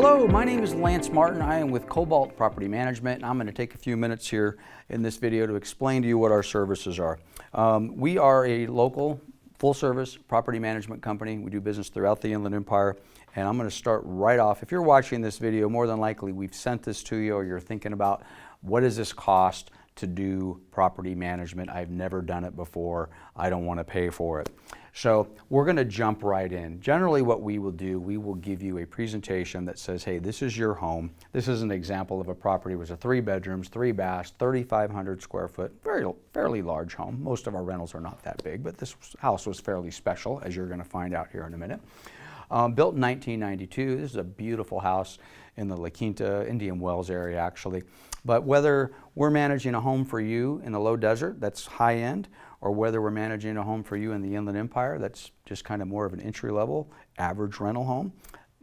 Hello, my name is Lance Martin. I am with Cobalt Property Management, and I'm going to take a few minutes here in this video to explain to you what our services are. We are a local full-service property management company. We do business throughout the Inland Empire, and I'm going to start right off. If you're watching this video, more than likely we've sent this to you, or you're thinking about what does this cost to do property management. I've never done it before. I don't want to pay for it. So we're going to jump right in. Generally what we will do, we will give you a presentation that says, hey, this is your home. This is an example of a property. It was a 3 bedrooms, 3 baths, 3,500 square foot, fairly large home. Most of our rentals are not that big, but this house was fairly special, as you're going to find out here in a minute. Built in 1992. This is a beautiful house in the La Quinta, Indian Wells area actually. But whether we're managing a home for you in the low desert, that's high end, or whether we're managing a home for you in the Inland Empire, that's just kind of more of an entry level, average rental home,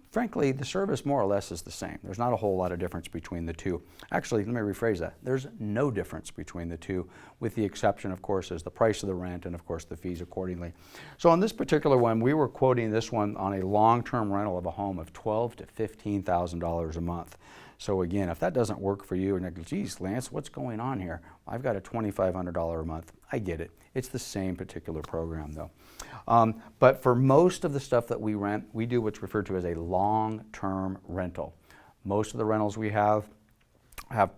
frankly, the service more or less is the same. There's not a whole lot of difference between the two. Actually, let me rephrase that. There's no difference between the two, with the exception, of course, is the price of the rent and, of course, the fees accordingly. So on this particular one, we were quoting this one on a long-term rental of a home of $12,000 to $15,000 a month. So again, if that doesn't work for you, and you're like, geez, Lance, what's going on here? I've got a $2,500 a month. I get it. It's the same particular program though. But for most of the stuff that we rent, we do what's referred to as a long-term rental. Most of the rentals we have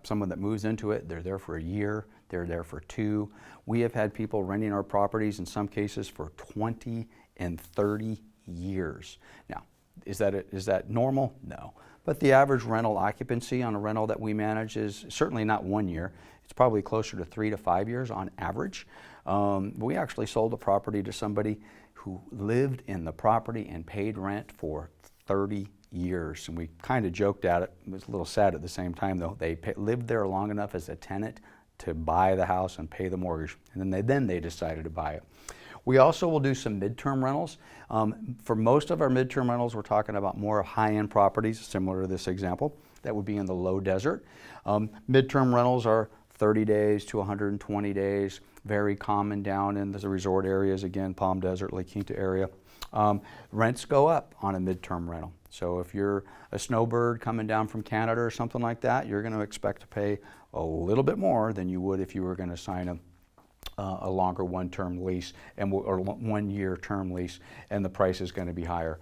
someone that moves into it. They're there for a year. They're there for 2. We have had people renting our properties in some cases for 20 and 30 years. Now, is that normal? No. But the average rental occupancy on a rental that we manage is certainly not 1 year. It's probably closer to 3 to 5 years on average. We actually sold a property to somebody who lived in the property and paid rent for 30 years. And we kind of joked at it. It was a little sad at the same time though. They lived there long enough as a tenant to buy the house and pay the mortgage. And then they decided to buy it. We also will do some midterm rentals. For most of our midterm rentals, we're talking about more high-end properties, similar to this example. That would be in the low desert. Midterm rentals are 30 days to 120 days, very common down in the resort areas, again, Palm Desert, La Quinta area. Rents go up on a midterm rental. So if you're a snowbird coming down from Canada or something like that, you're going to expect to pay a little bit more than you would if you were going to sign a longer one-term lease or 1 year term lease, and the price is going to be higher.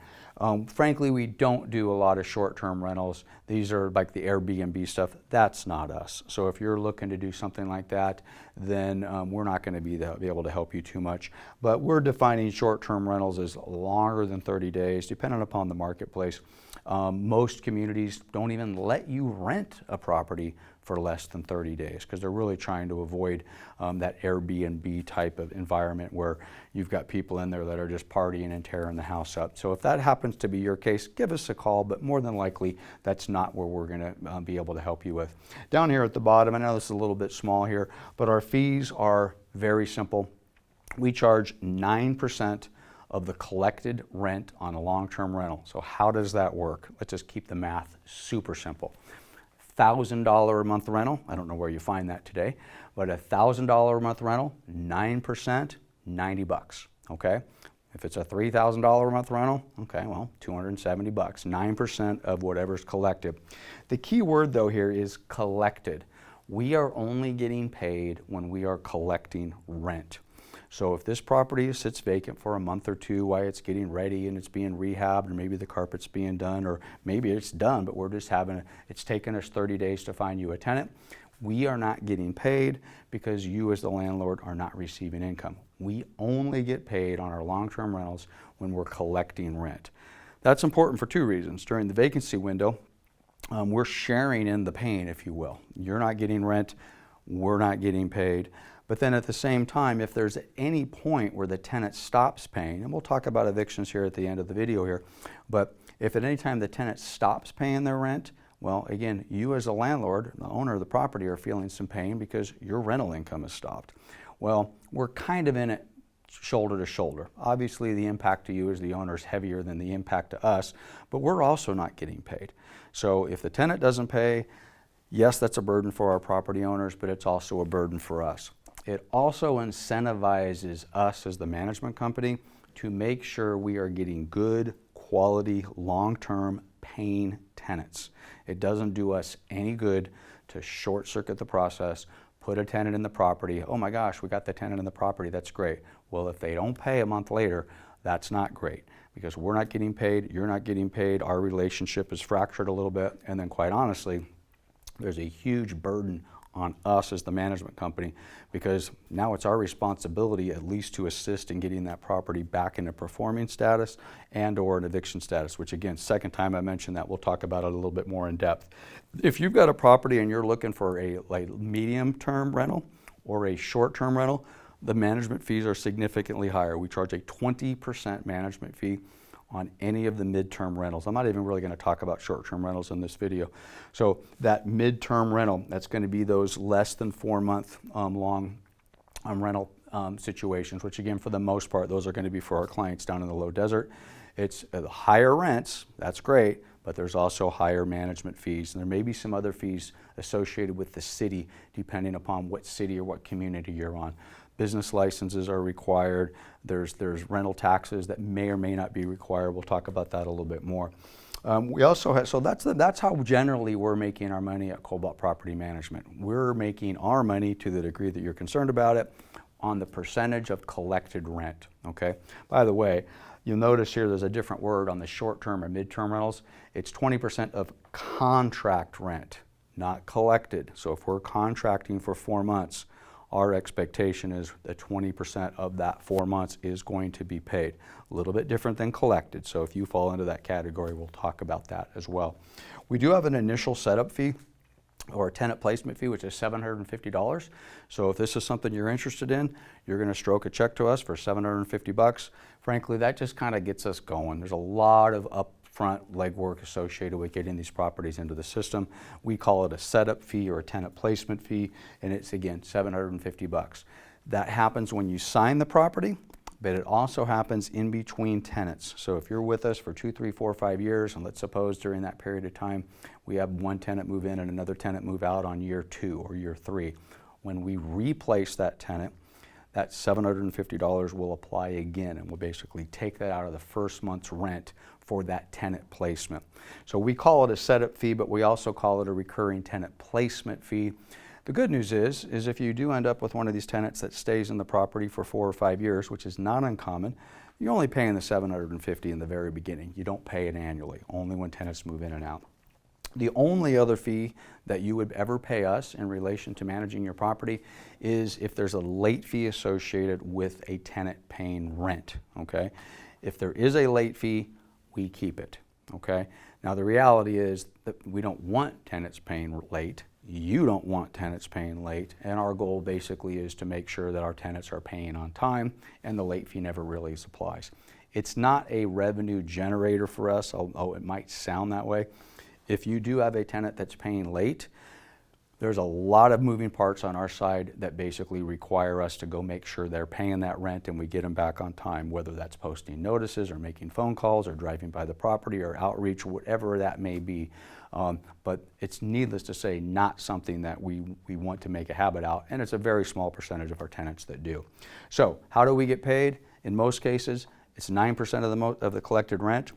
Frankly, we don't do a lot of short-term rentals. These are like the Airbnb stuff. That's not us. So if you're looking to do something like that, then we're not going to be able to help you too much. But we're defining short-term rentals as longer than 30 days, depending upon the marketplace. Most communities don't even let you rent a property for less than 30 days because they're really trying to avoid that Airbnb type of environment where you've got people in there that are just partying and tearing the house up. So if that happens to be your case, give us a call, but more than likely that's not where we're going to be able to help you with. Down here at the bottom, I know this is a little bit small here, but our fees are very simple. We charge 9% of the collected rent on a long-term rental. So how does that work? Let's just keep the math super simple. $1,000 a month rental, I don't know where you find that today, but a $1,000 a month rental, 9%, 90 bucks, okay? If it's a $3,000 a month rental, okay, well, 270 bucks, 9% of whatever's collected. The key word though here is collected. We are only getting paid when we are collecting rent. So if this property sits vacant for a month or 2 while it's getting ready and it's being rehabbed, or maybe the carpet's being done, or maybe it's done, but we're just it's taken us 30 days to find you a tenant, we are not getting paid because you as the landlord are not receiving income. We only get paid on our long-term rentals when we're collecting rent. That's important for 2 reasons. During the vacancy window, we're sharing in the pain, if you will. You're not getting rent, we're not getting paid. But then at the same time, if there's any point where the tenant stops paying, and we'll talk about evictions here at the end of the video here, but if at any time the tenant stops paying their rent, well, again, you as a landlord, the owner of the property, are feeling some pain because your rental income has stopped. Well, we're kind of in it shoulder to shoulder. Obviously, the impact to you as the owner is heavier than the impact to us, but we're also not getting paid. So if the tenant doesn't pay, yes, that's a burden for our property owners, but it's also a burden for us. It also incentivizes us as the management company to make sure we are getting good, quality, long-term paying tenants. It doesn't do us any good to short circuit the process, put a tenant in the property. Oh my gosh, we got the tenant in the property, that's great. Well, if they don't pay a month later, that's not great, because we're not getting paid, you're not getting paid, our relationship is fractured a little bit, and then quite honestly, there's a huge burden on us as the management company, because now it's our responsibility at least to assist in getting that property back into performing status and or an eviction status, which again, second time I mentioned that, we'll talk about it a little bit more in depth. If you've got a property and you're looking for a medium-term rental or a short-term rental, the management fees are significantly higher. We charge a 20% management fee on any of the midterm rentals. I'm not even really going to talk about short-term rentals in this video. So that midterm rental, that's going to be those less than 4 month long rental situations, which again, for the most part, those are going to be for our clients down in the low desert. It's higher rents, that's great, but there's also higher management fees. And there may be some other fees associated with the city, depending upon what city or what community you're on. Business licenses are required. There's rental taxes that may or may not be required. We'll talk about that a little bit more. We also have, so that's how generally we're making our money at Cobalt Property Management. We're making our money, to the degree that you're concerned about it, on the percentage of collected rent, okay? By the way, you'll notice here there's a different word on the short-term or mid-term rentals. It's 20% of contract rent, not collected. So if we're contracting for 4 months, our expectation is that 20% of that 4 months is going to be paid. A little bit different than collected, so if you fall into that category, we'll talk about that as well. We do have an initial setup fee or a tenant placement fee, which is $750. So if this is something you're interested in, you're going to stroke a check to us for $750. Frankly, that just kind of gets us going. There's a lot of upfront legwork associated with getting these properties into the system. We call it a setup fee or a tenant placement fee, and it's again $750. That happens when you sign the property, but it also happens in between tenants. So if you're with us for 2, 3, 4, 5 years, and let's suppose during that period of time we have one tenant move in and another tenant move out on year 2 or year 3, when we replace that tenant, that $750 will apply again, and we'll basically take that out of the first month's rent for that tenant placement. So we call it a setup fee, but we also call it a recurring tenant placement fee. The good news is if you do end up with one of these tenants that stays in the property for 4 or 5 years, which is not uncommon, you're only paying the $750 in the very beginning. You don't pay it annually, only when tenants move in and out. The only other fee that you would ever pay us in relation to managing your property is if there's a late fee associated with a tenant paying rent, okay? If there is a late fee, we keep it, okay? Now the reality is that we don't want tenants paying late. You don't want tenants paying late, and our goal basically is to make sure that our tenants are paying on time and the late fee never really applies. It's not a revenue generator for us, although it might sound that way. If you do have a tenant that's paying late, there's a lot of moving parts on our side that basically require us to go make sure they're paying that rent and we get them back on time, whether that's posting notices or making phone calls or driving by the property or outreach, whatever that may be. But it's needless to say not something that we want to make a habit out, and it's a very small percentage of our tenants that do. So how do we get paid? In most cases, it's 9% of the collected rent.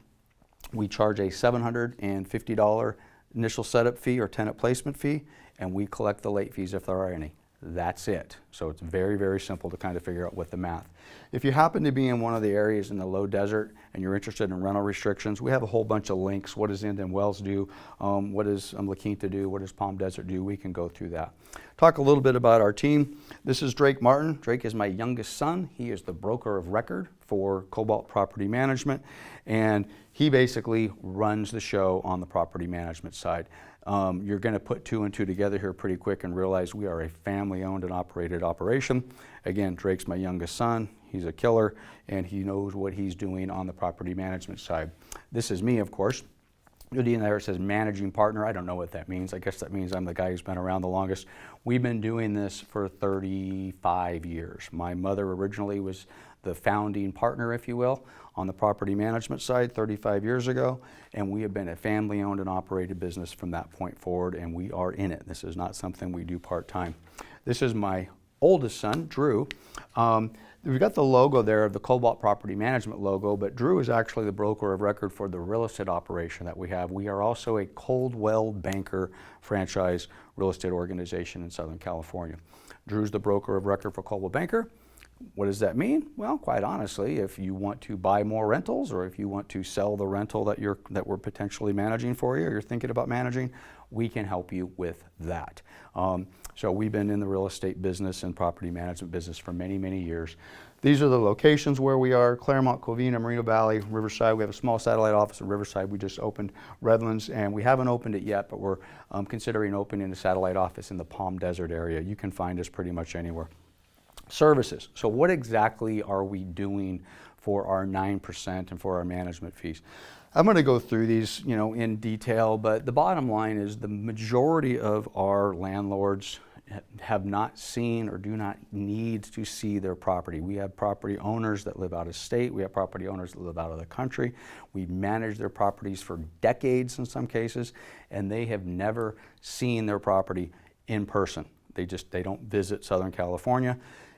We charge a $750 initial setup fee or tenant placement fee, and we collect the late fees if there are any. That's it. So it's very, very simple to kind of figure out what the math. If you happen to be in one of the areas in the low desert and you're interested in rental restrictions, we have a whole bunch of links. What does Indian Wells do? What does La Quinta do? What does Palm Desert do? We can go through that. Talk a little bit about our team. This is Drake Martin. Drake is my youngest son. He is the broker of record for Cobalt Property Management, and he basically runs the show on the property management side. You're going to put 2 and 2 together here pretty quick and realize we are a family-owned and operated operation. Again, Drake's my youngest son. He's a killer, and he knows what he's doing on the property management side. This is me, of course. Judy and there says managing partner. I don't know what that means. I guess that means I'm the guy who's been around the longest. We've been doing this for 35 years. My mother originally was the founding partner, if you will, on the property management side 35 years ago, and we have been a family-owned and operated business from that point forward, and we are in it. This is not something we do part-time. This is my oldest son, Drew. we've got the logo there, the Cobalt Property Management logo, but Drew is actually the broker of record for the real estate operation that we have. We are also a Coldwell Banker franchise real estate organization in Southern California. Drew's the broker of record for Coldwell Banker. What does that mean? Well, quite honestly, if you want to buy more rentals, or if you want to sell the rental that we're potentially managing for you, or you're thinking about managing, we can help you with that. So we've been in the real estate business and property management business for many, many years. These are the locations where we are: Claremont, Covina, Moreno Valley, Riverside. We have a small satellite office in Riverside. We just opened Redlands, and we haven't opened it yet, but we're considering opening a satellite office in the Palm Desert area. You can find us pretty much anywhere. Services. So what exactly are we doing for our 9% and for our management fees? I'm going to go through these, in detail, but the bottom line is the majority of our landlords have not seen or do not need to see their property. We have property owners that live out of state. We have property owners that live out of the country. We manage their properties for decades in some cases, and they have never seen their property in person. They don't visit Southern California.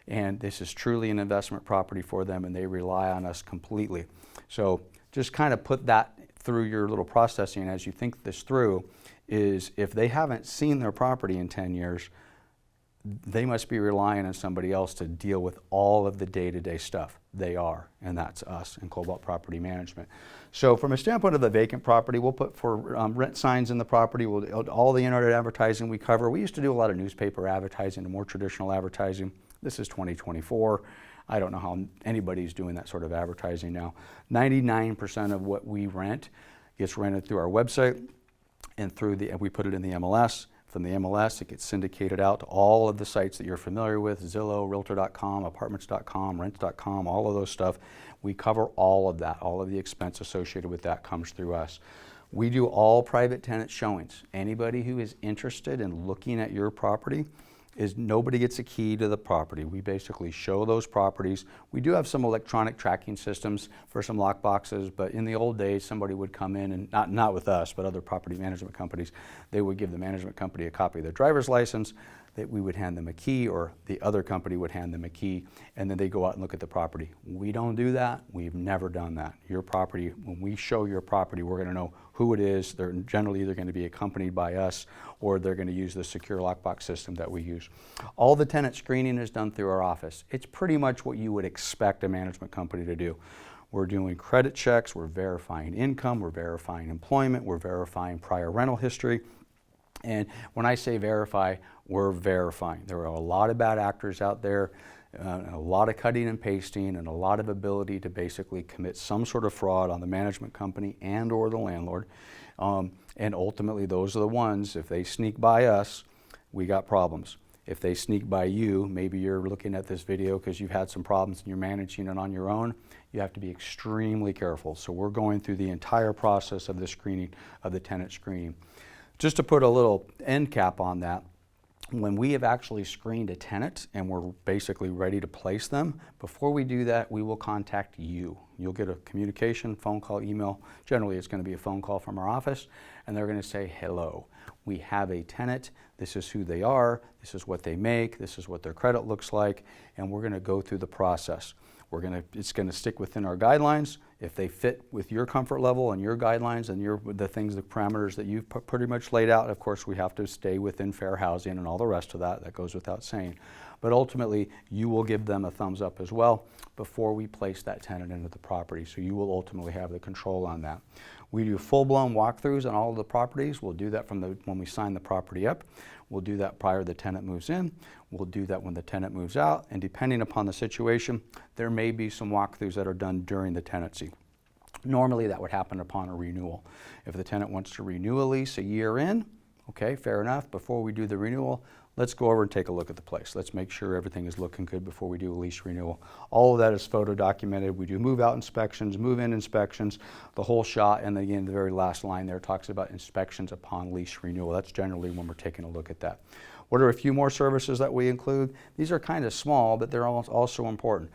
And this is truly an investment property for them, and they rely on us completely. So just kind of put that through your little processing as you think this through, is if they haven't seen their property in 10 years, they must be relying on somebody else to deal with all of the day-to-day stuff. They are, and that's us in Cobalt Property Management. So from a standpoint of the vacant property, we'll put for rent signs in the property, all the internet advertising we cover. We used to do a lot of newspaper advertising and more traditional advertising. This is 2024. I don't know how anybody's doing that sort of advertising now. 99% of what we rent gets rented through our website, and we put it in the MLS. From the MLS, it gets syndicated out to all of the sites that you're familiar with: Zillow, Realtor.com, Apartments.com, Rent.com, all of those stuff. We cover all of that. All of the expense associated with that comes through us. We do all private tenant showings. Anybody who is interested in looking at your property, nobody gets a key to the property. We basically show those properties. We do have some electronic tracking systems for some lock boxes, but in the old days, somebody would come in, and not with us, but other property management companies, they would give the management company a copy of their driver's license, that we would hand them a key, or the other company would hand them a key, and then they go out and look at the property. We don't do that. We've never done that. Your property, when we show your property, we're going to know who it is. They're generally either going to be accompanied by us, or they're going to use the secure lockbox system that we use. All the tenant screening is done through our office. It's pretty much what you would expect a management company to do. We're doing credit checks, we're verifying income, we're verifying employment, we're verifying prior rental history. And when I say verify, we're verifying. There are a lot of bad actors out there, a lot of cutting and pasting, and a lot of ability to basically commit some sort of fraud on the management company and or the landlord. And ultimately, those are the ones, if they sneak by us, we got problems. If they sneak by you, maybe you're looking at this video because you've had some problems and you're managing it on your own, you have to be extremely careful. So we're going through the entire process of the screening, of the tenant screening. Just to put a little end cap on that, when we have actually screened a tenant and we're basically ready to place them, before we do that, we will contact you. You'll get a communication, phone call, email. Generally, it's going to be a phone call from our office, and they're going to say, hello, we have a tenant. This is who they are. This is what they make. This is what their credit looks like, and we're going to go through the process. It's going to stick within our guidelines. If they fit with your comfort level and your guidelines and the parameters that you've pretty much laid out, of course, we have to stay within fair housing and all the rest of that. That goes without saying. But ultimately, you will give them a thumbs up as well before we place that tenant into the property. So you will ultimately have the control on that. We do full-blown walkthroughs on all of the properties. We'll do that when we sign the property up. We'll do that prior to the tenant moves in. We'll do that when the tenant moves out. And depending upon the situation, there may be some walkthroughs that are done during the tenancy. Normally, that would happen upon a renewal. If the tenant wants to renew a lease a year in, okay, fair enough. Before we do the renewal, let's go over and take a look at the place. Let's make sure everything is looking good before we do a lease renewal. All of that is photo documented. We do move-out inspections, move-in inspections, the whole shot, and again, the very last line there talks about inspections upon lease renewal. That's generally when we're taking a look at that. What are a few more services that we include? These are kind of small, but they're also important.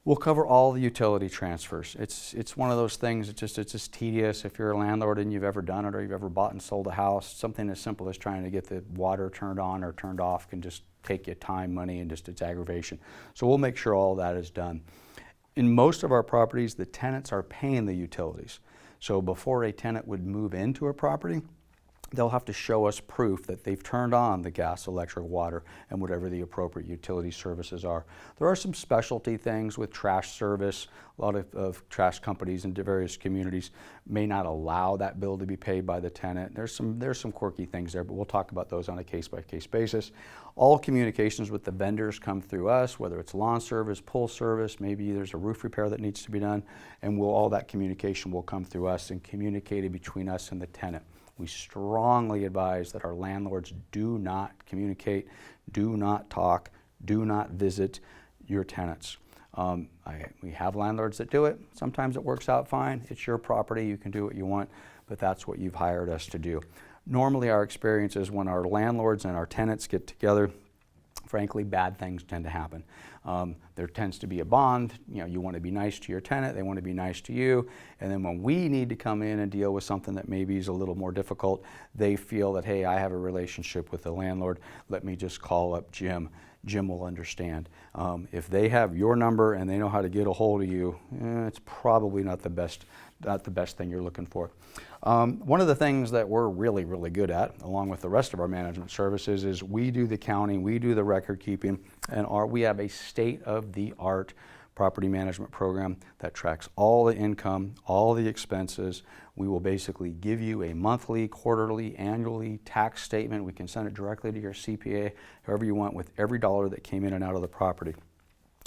We'll cover all the utility transfers. It's one of those things, it's just tedious. If you're a landlord and you've ever done it, or you've ever bought and sold a house, something as simple as trying to get the water turned on or turned off can just take you time, money, and just it's aggravation. So we'll make sure all that is done. In most of our properties, the tenants are paying the utilities. So before a tenant would move into a property, they'll have to show us proof that they've turned on the gas, electric, water, and whatever the appropriate utility services are. There are some specialty things with trash service. A lot of trash companies in various communities may not allow that bill to be paid by the tenant. There's some quirky things there, but we'll talk about those on a case-by-case basis. All communications with the vendors come through us, whether it's lawn service, pool service, maybe there's a roof repair that needs to be done, and all that communication will come through us and communicated between us and the tenant. We strongly advise that our landlords do not communicate, do not talk, do not visit your tenants. We have landlords that do it. Sometimes it works out fine. It's your property. You can do what you want, but that's what you've hired us to do. Normally, our experience is when our landlords and our tenants get together, frankly, bad things tend to happen. There tends to be a bond. You want to be nice to your tenant, they want to be nice to you, and then when we need to come in and deal with something that maybe is a little more difficult, they feel that, hey, I have a relationship with the landlord, let me just call up Jim. Jim will understand. If they have your number and they know how to get a hold of you, it's probably not the best thing you're looking for. One of the things that we're really, really good at, along with the rest of our management services, is we do the counting, we do the record keeping, and we have a state-of-the-art property management program that tracks all the income, all the expenses. We will basically give you a monthly, quarterly, annually tax statement. We can send it directly to your CPA, however you want, with every dollar that came in and out of the property.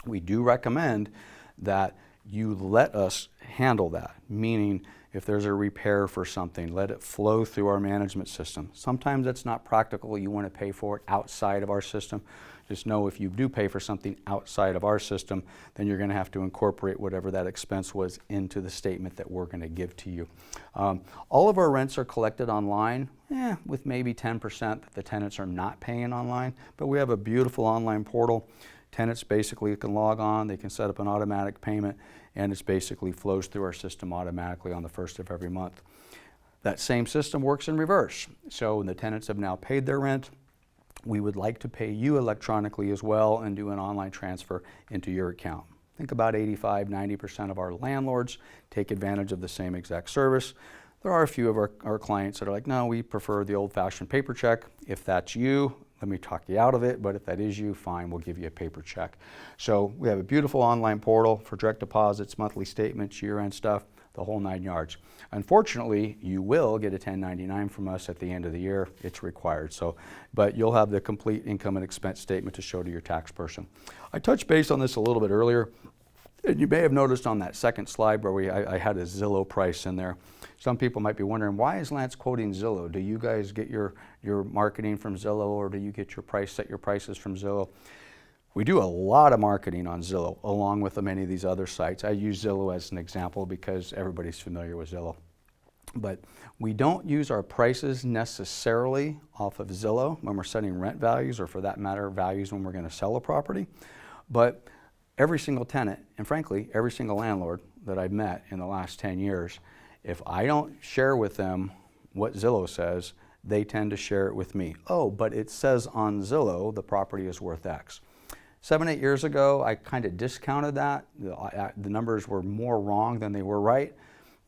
We do recommend that you let us handle that, meaning if there's a repair for something, let it flow through our management system. Sometimes that's not practical. You want to pay for it outside of our system. Just know if you do pay for something outside of our system, then you're going to have to incorporate whatever that expense was into the statement that we're going to give to you. All of our rents are collected online, with maybe 10% that the tenants are not paying online, but we have a beautiful online portal. Tenants basically can log on, they can set up an automatic payment, and it basically flows through our system automatically on the first of every month. That same system works in reverse. So when the tenants have now paid their rent, we would like to pay you electronically as well and do an online transfer into your account. I think about 85–90% of our landlords take advantage of the same exact service. There are a few of our clients that are like, no, we prefer the old-fashioned paper check. If that's you, let me talk you out of it, but if that is you, fine, we'll give you a paper check. So we have a beautiful online portal for direct deposits, monthly statements, year-end stuff, the whole 9 yards. Unfortunately, you will get a 1099 from us at the end of the year. It's required. But you'll have the complete income and expense statement to show to your tax person. I touched base on this a little bit earlier. And you may have noticed on that second slide where I had a Zillow price in there. Some people might be wondering, why is Lance quoting Zillow? Do you guys get your marketing from Zillow, or do you get set your prices from Zillow? We do a lot of marketing on Zillow, along with many of these other sites. I use Zillow as an example because everybody's familiar with Zillow. But we don't use our prices necessarily off of Zillow when we're setting rent values, or for that matter, values when we're going to sell a property. But every single tenant, and frankly, every single landlord that I've met in the last 10 years, if I don't share with them what Zillow says, they tend to share it with me. Oh, but it says on Zillow the property is worth X. 7–8 years ago, I kind of discounted that. The numbers were more wrong than they were right.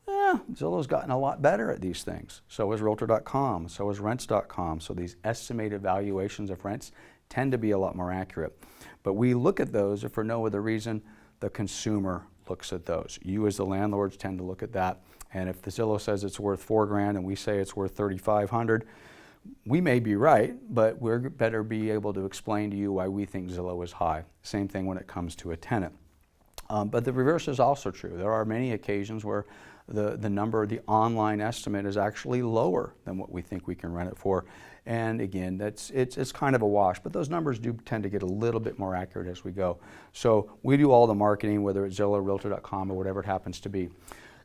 Zillow's gotten a lot better at these things. So is Realtor.com, so is Rents.com. So these estimated valuations of rents tend to be a lot more accurate. But we look at those if for no other reason the consumer looks at those. You as the landlords tend to look at that. And if the Zillow says it's worth $4,000 and we say it's worth $3,500, we may be right, but we're better be able to explain to you why we think Zillow is high. Same thing when it comes to a tenant. But the reverse is also true. There are many occasions where the online estimate is actually lower than what we think we can rent it for. And again, it's kind of a wash, but those numbers do tend to get a little bit more accurate as we go. So we do all the marketing, whether it's Zillow, Realtor.com, or whatever it happens to be.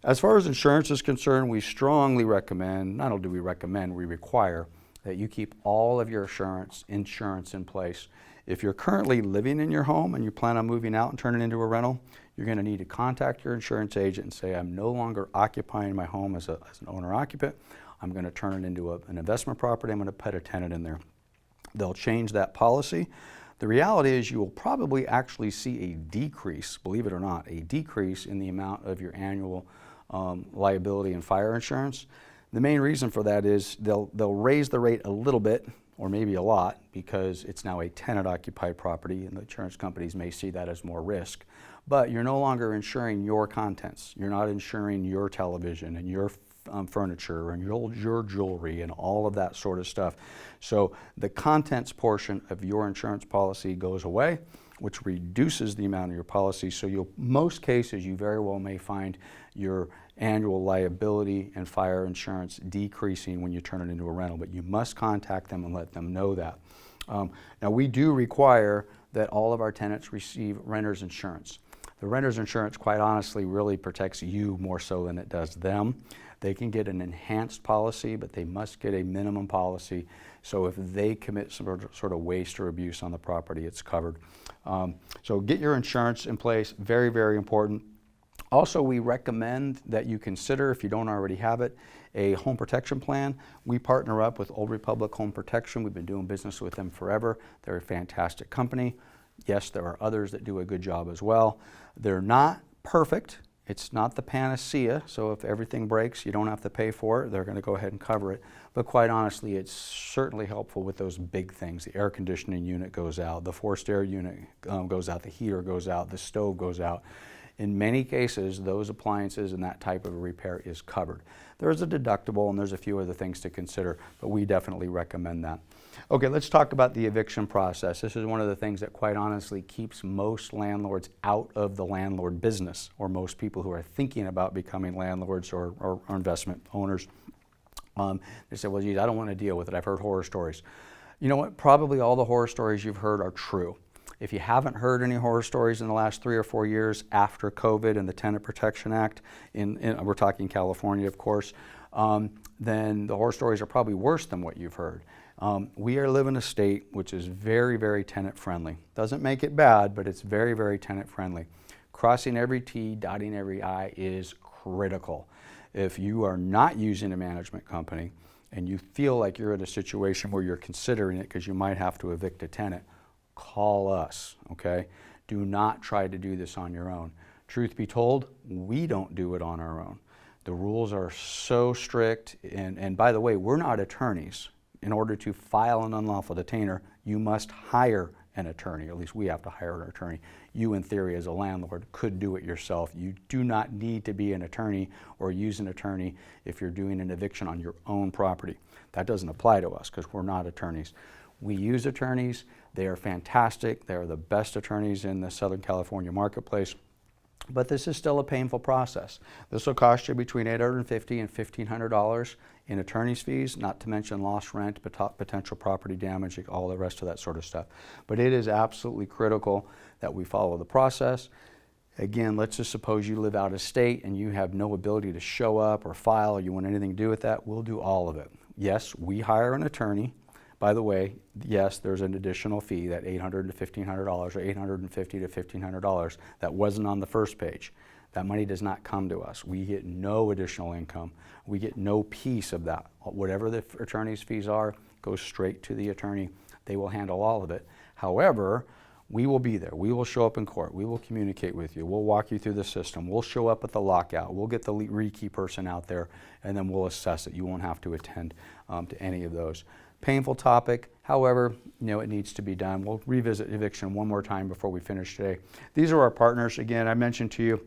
As far as insurance is concerned, we strongly recommend, not only do we recommend, we require that you keep all of your insurance in place. If you're currently living in your home and you plan on moving out and turning it into a rental, you're going to need to contact your insurance agent and say, I'm no longer occupying my home as an owner-occupant. I'm going to turn it into an investment property. I'm going to put a tenant in there. They'll change that policy. The reality is you will probably actually see a decrease, believe it or not, a decrease in the amount of your annual liability and fire insurance. The main reason for that is they'll raise the rate a little bit, or maybe a lot, because it's now a tenant-occupied property, and the insurance companies may see that as more risk. But you're no longer insuring your contents. You're not insuring your television and your furniture and your jewelry and all of that sort of stuff. So the contents portion of your insurance policy goes away, which reduces the amount of your policy. So most cases, you very well may find your annual liability and fire insurance decreasing when you turn it into a rental, but you must contact them and let them know that. Now, we do require that all of our tenants receive renter's insurance. The renter's insurance, quite honestly, really protects you more so than it does them. They can get an enhanced policy, but they must get a minimum policy. So if they commit some sort of waste or abuse on the property, it's covered. So get your insurance in place, very, very important. Also, we recommend that you consider, if you don't already have it, a home protection plan. We partner up with Old Republic Home Protection. We've been doing business with them forever. They're a fantastic company. Yes, there are others that do a good job as well. They're not perfect. It's not the panacea, so if everything breaks, you don't have to pay for it. They're going to go ahead and cover it. But quite honestly, it's certainly helpful with those big things. The air conditioning unit goes out, the forced air unit goes out, the heater goes out, the stove goes out. In many cases, those appliances and that type of a repair is covered. There's a deductible and there's a few other things to consider, but we definitely recommend that. Okay, let's talk about the eviction process. This is one of the things that quite honestly keeps most landlords out of the landlord business, or most people who are thinking about becoming landlords or investment owners. They say, well, geez, I don't want to deal with it. I've heard horror stories. You know what? Probably all the horror stories you've heard are true. If you haven't heard any horror stories in the last 3 or 4 years after COVID and the Tenant Protection Act, we're talking California, of course, then the horror stories are probably worse than what you've heard. We live in a state which is very, very tenant friendly. Doesn't make it bad, but it's very, very tenant friendly. Crossing every T, dotting every I is critical. If you are not using a management company and you feel like you're in a situation where you're considering it because you might have to evict a tenant, call us, okay? Do not try to do this on your own. Truth be told, we don't do it on our own. The rules are so strict, and by the way, we're not attorneys. In order to file an unlawful detainer, you must hire an attorney. At least we have to hire an attorney. You, in theory, as a landlord, could do it yourself. You do not need to be an attorney or use an attorney if you're doing an eviction on your own property. That doesn't apply to us because we're not attorneys. We use attorneys. They are fantastic. They are the best attorneys in the Southern California marketplace. But this is still a painful process. This will cost you between $850 and $1,500 in attorney's fees, not to mention lost rent, potential property damage, all the rest of that sort of stuff. But it is absolutely critical that we follow the process. Again, let's just suppose you live out of state and you have no ability to show up or file, or you want anything to do with that, we'll do all of it. Yes, we hire an attorney. By the way, yes, there's an additional fee, that $800 to $1,500 or $850 to $1,500 that wasn't on the first page. That money does not come to us. We get no additional income. We get no piece of that. Whatever the attorney's fees are goes straight to the attorney. They will handle all of it. However, we will be there. We will show up in court. We will communicate with you. We'll walk you through the system. We'll show up at the lockout. We'll get the rekey person out there, and then we'll assess it. You won't have to attend to any of those. Painful topic, however, it needs to be done. We'll revisit eviction one more time before we finish today. These are our partners. Again, I mentioned to you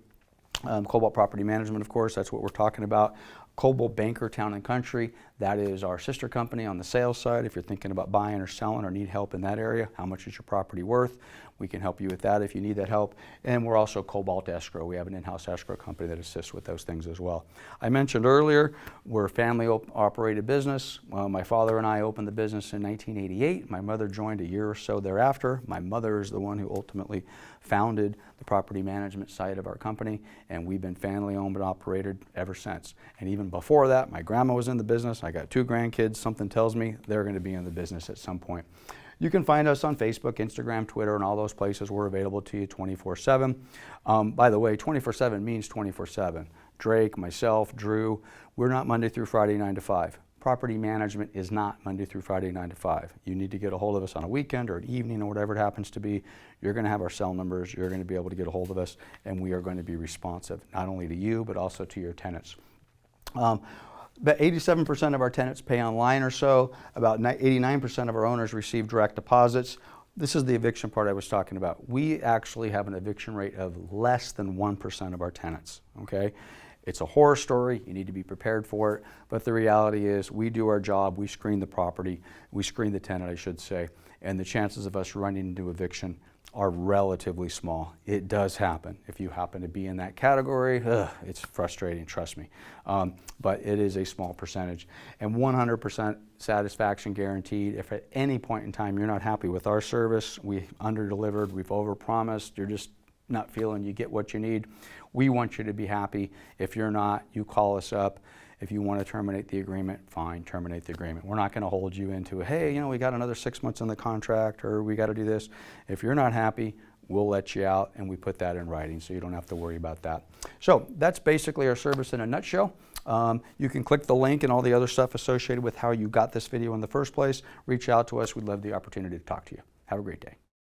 Cobalt Property Management, of course, that's what we're talking about. Cobalt Banker Town & Country, that is our sister company on the sales side. If you're thinking about buying or selling or need help in that area, how much is your property worth? We can help you with that if you need that help. And we're also Cobalt Escrow. We have an in-house escrow company that assists with those things as well. I mentioned earlier, we're a family-operated business. My father and I opened the business in 1988. My mother joined a year or so thereafter. My mother is the one who ultimately founded the property management side of our company, and we've been family-owned and operated ever since. And even before that, my grandma was in the business. I got 2 grandkids. Something tells me they're going to be in the business at some point. You can find us on Facebook, Instagram, Twitter, and all those places. We're available to you 24/7. By the way, 24/7 means 24/7. Drake, myself, Drew, we're not Monday through Friday 9 to 5. Property Management is not Monday through Friday, 9 to 5. You need to get a hold of us on a weekend or an evening or whatever it happens to be. You're going to have our cell numbers. You're going to be able to get a hold of us, and we are going to be responsive, not only to you, but also to your tenants. About 87% of our tenants pay online or so. About 89% of our owners receive direct deposits. This is the eviction part I was talking about. We actually have an eviction rate of less than 1% of our tenants, okay? It's a horror story. You need to be prepared for it. But the reality is we do our job. We screen the property. We screen the tenant, I should say. And the chances of us running into eviction are relatively small. It does happen. If you happen to be in that category, it's frustrating, trust me. But it is a small percentage. And 100% satisfaction guaranteed. If at any point in time you're not happy with our service, we under-delivered, we've over-promised, you're just not feeling you get what you need, we want you to be happy. If you're not, you call us up. If you want to terminate the agreement, fine, terminate the agreement. We're not going to hold you into, hey, you know, we got another 6 months on the contract, or we got to do this. If you're not happy, we'll let you out, and we put that in writing, so you don't have to worry about that. So that's basically our service in a nutshell. You can click the link and all the other stuff associated with how you got this video in the first place. Reach out to us. We'd love the opportunity to talk to you. Have a great day.